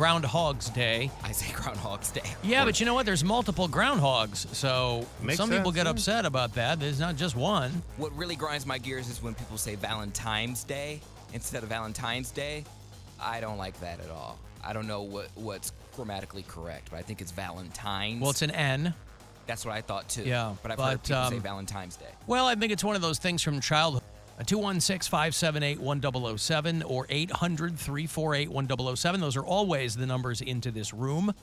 Groundhog's Day. I say Groundhog's Day. Yeah, but you know what? There's multiple groundhogs, so some people get upset about that. There's not just one. What really grinds my gears is when people say Valentine's Day instead of Valentine's Day. I don't like that at all. I don't know what's grammatically correct, but I think it's Valentine's. Well, it's an N. That's what I thought, too. Yeah, but I've heard people say Valentine's Day. Well, I think it's one of those things from childhood. 216-578-1007 or 800-348-1007. Those are always the numbers into this room.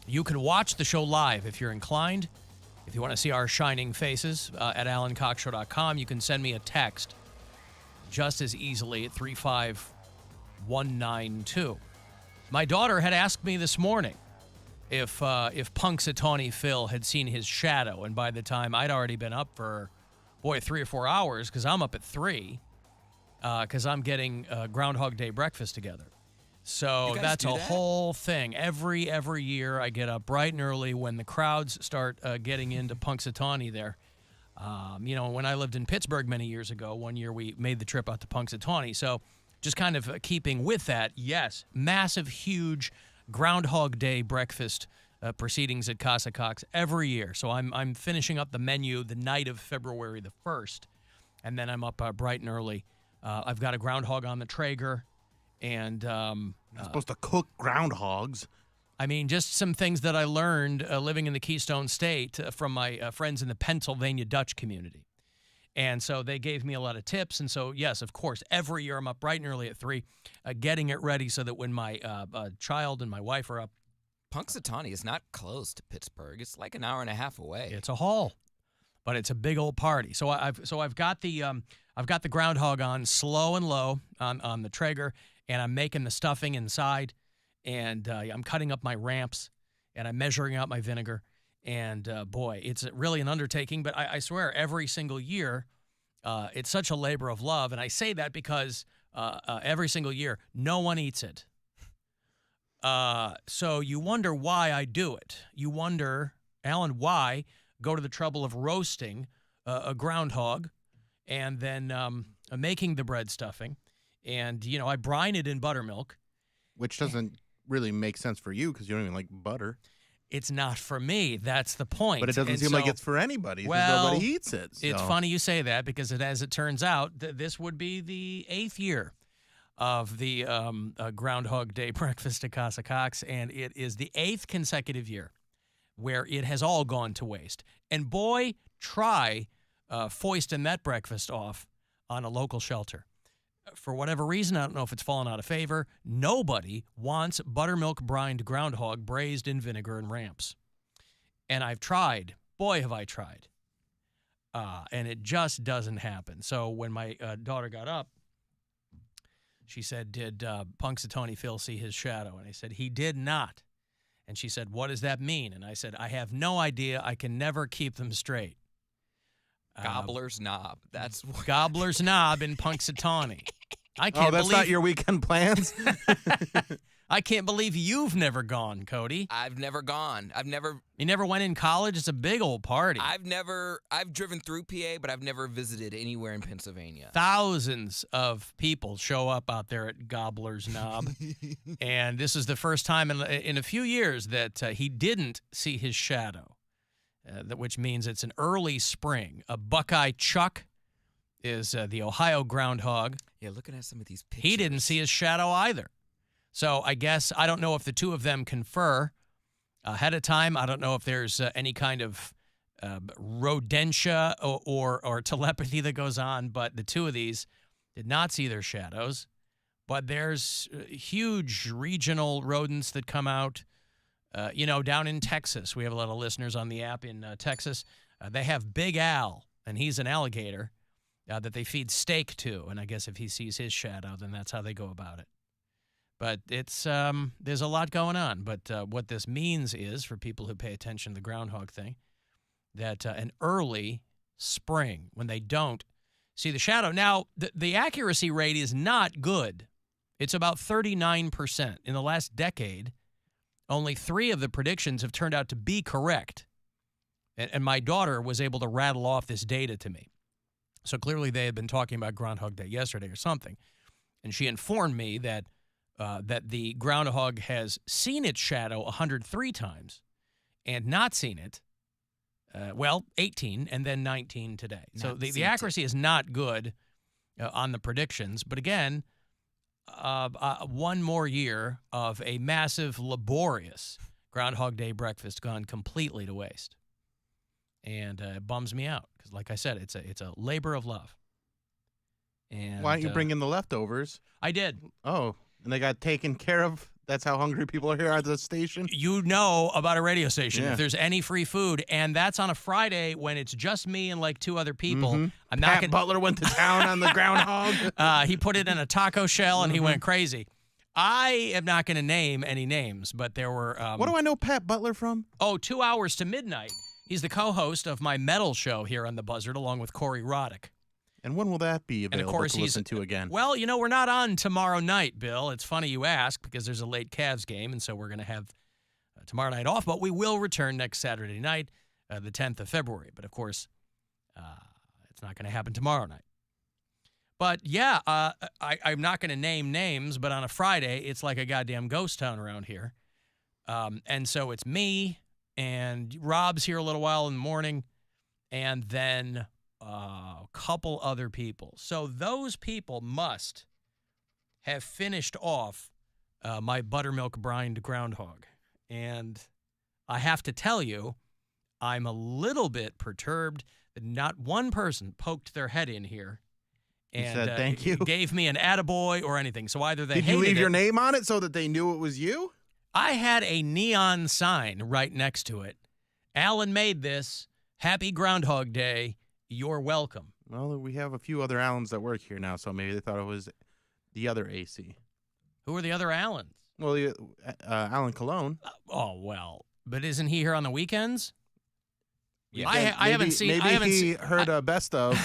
You can watch the show live if you're inclined. If you want to see our shining faces at alancoxshow.com, you can send me a text just as easily at 35192. My daughter had asked me this morning if Punxsutawney Phil had seen his shadow, and by the time I'd already been up for 3 or 4 hours, because I'm up at 3, because I'm getting Groundhog Day breakfast together. So that's a whole thing. Every year I get up bright and early when the crowds start getting into Punxsutawney there. When I lived in Pittsburgh many years ago, one year we made the trip out to Punxsutawney. So just kind of keeping with that, yes, massive, huge Groundhog Day breakfast proceedings at Casa Cox every year. So I'm finishing up the menu the night of February the 1st, and then I'm up bright and early. I've got a groundhog on the Traeger, and you're supposed to cook groundhogs. I mean, just some things that I learned living in the Keystone State from my friends in the Pennsylvania Dutch community. And so they gave me a lot of tips. And so, yes, of course, every year I'm up bright and early at 3, getting it ready so that when my child and my wife are up. Punxsutawney is not close to Pittsburgh. It's like an hour and a half away. It's a haul, but it's a big old party. So I've got the groundhog on slow and low on the Traeger, and I'm making the stuffing inside, and I'm cutting up my ramps, and I'm measuring out my vinegar. And boy, it's really an undertaking. But I swear, every single year, it's such a labor of love. And I say that because every single year, no one eats it. So you wonder why I do it. You wonder, Alan, why go to the trouble of roasting a groundhog and then making the bread stuffing. And, I brine it in buttermilk. Which doesn't really make sense for you because you don't even like butter. It's not for me. That's the point. But it doesn't seem like it's for anybody. Well, nobody eats it. So. It's funny you say that because as it turns out, this would be the 8th year of the Groundhog Day breakfast at Casa Cox, and it is the 8th consecutive year where it has all gone to waste. And boy, try foisting that breakfast off on a local shelter. For whatever reason, I don't know if it's fallen out of favor, nobody wants buttermilk brined groundhog braised in vinegar and ramps. And I've tried. Boy, have I tried. And it just doesn't happen. So when my daughter got up, she said, did Punxsutawney Phil see his shadow? And I said, he did not. And she said, what does that mean? And I said, I have no idea. I can never keep them straight. Gobbler's Knob. That's Gobbler's Knob in Punxsutawney. I can't that's not your weekend plans? I can't believe you've never gone, Cody. I've never gone. You never went in college? It's a big old party. I've driven through PA, but I've never visited anywhere in Pennsylvania. Thousands of people show up out there at Gobbler's Knob. And this is the first time in a few years that he didn't see his shadow, which means it's an early spring. A Buckeye Chuck is the Ohio groundhog. Yeah, looking at some of these pictures. He didn't see his shadow either. So I guess, I don't know if the two of them confer ahead of time. I don't know if there's any kind of rodentia or telepathy that goes on, but the two of these did not see their shadows. But there's huge regional rodents that come out, down in Texas. We have a lot of listeners on the app in Texas. They have Big Al, and he's an alligator that they feed steak to. And I guess if he sees his shadow, then that's how they go about it. But it's there's a lot going on. But what this means is, for people who pay attention to the groundhog thing, that an early spring, when they don't see the shadow. Now, the accuracy rate is not good. It's about 39%. In the last decade, only 3 of the predictions have turned out to be correct. And my daughter was able to rattle off this data to me. So clearly they had been talking about Groundhog Day yesterday or something. And she informed me that that the groundhog has seen its shadow 103 times and not seen it. 18 and then 19 today. So the accuracy is not good on the predictions. But again, one more year of a massive, laborious Groundhog Day breakfast gone completely to waste. And it bums me out because, like I said, it's a labor of love. And why don't you bring in the leftovers? I did. Oh, and they got taken care of. That's how hungry people are here at the station. You know about a radio station Yeah. if there's any free food, and that's on a Friday when it's just me and like 2 other people. Mm-hmm. I'm not Pat gonna. Butler went to town on the groundhog. He put it in a taco shell and he went crazy. I am not going to name any names, but there were. What do I know Pat Butler from? 2 hours to midnight. He's the co-host of my metal show here on the Buzzard, along with Corey Roddick. And when will that be available course to listen to again? Well, we're not on tomorrow night, Bill. It's funny you ask because there's a late Cavs game, and so we're going to have tomorrow night off. But we will return next Saturday night, the 10th of February. But, of course, it's not going to happen tomorrow night. But, yeah, I'm not going to name names, but on a Friday, it's like a goddamn ghost town around here. And so it's me, and Rob's here a little while in the morning, and then a couple other people. So those people must have finished off my buttermilk brined groundhog. And I have to tell you, I'm a little bit perturbed that not one person poked their head in here and said thank you. Gave me an attaboy or anything. So either they Did hated you leave it. your name on it so that they knew it was you? I had a neon sign right next to it. Alan made this. Happy Groundhog Day. You're welcome. Well, we have a few other Allens that work here now, so maybe they thought it was the other AC. Who are the other Allens? Well, Alan Cologne. Well, but isn't he here on the weekends? Yeah. I haven't seen. Maybe I haven't he seen, heard a best of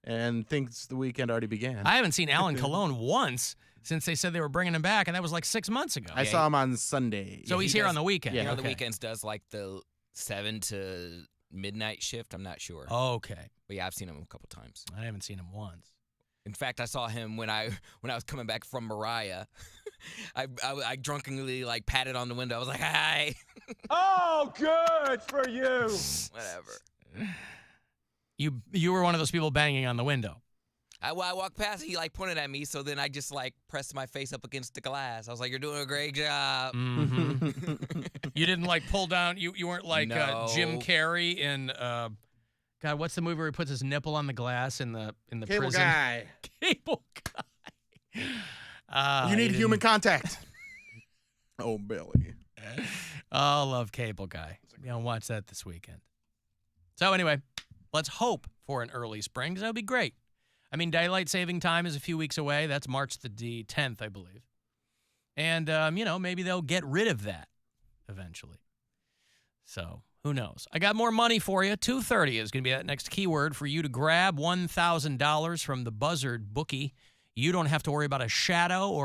and thinks the weekend already began. I haven't seen Alan Cologne once since they said they were bringing him back, and that was like 6 months ago. I saw him on Sunday. So he's here on the weekend. Yeah. The weekends does like the 7 to midnight shift. I'm not sure. Okay. But yeah, I've seen him a couple times. I haven't seen him once. In fact, I saw him when I was coming back from Mariah. I drunkenly like patted on the window. I was like, "Hi." Oh, good for you. Whatever. You were one of those people banging on the window. I walked past, he like pointed at me, so then I just like pressed my face up against the glass. I was like, "You're doing a great job." Mm-hmm. You didn't like pull down. You weren't like No. Jim Carrey in God. What's the movie where he puts his nipple on the glass in the Cable prison? guy. Cable guy. You need didn't- human contact. Oh, Billy. Oh, love Cable Guy. Watch that this weekend. So anyway, let's hope for an early spring because that would be great. I mean, daylight saving time is a few weeks away. That's March the 10th, I believe. And, maybe they'll get rid of that eventually. So who knows? I got more money for you. 2:30 is going to be that next keyword for you to grab $1,000 from the Buzzard bookie. You don't have to worry about a shadow or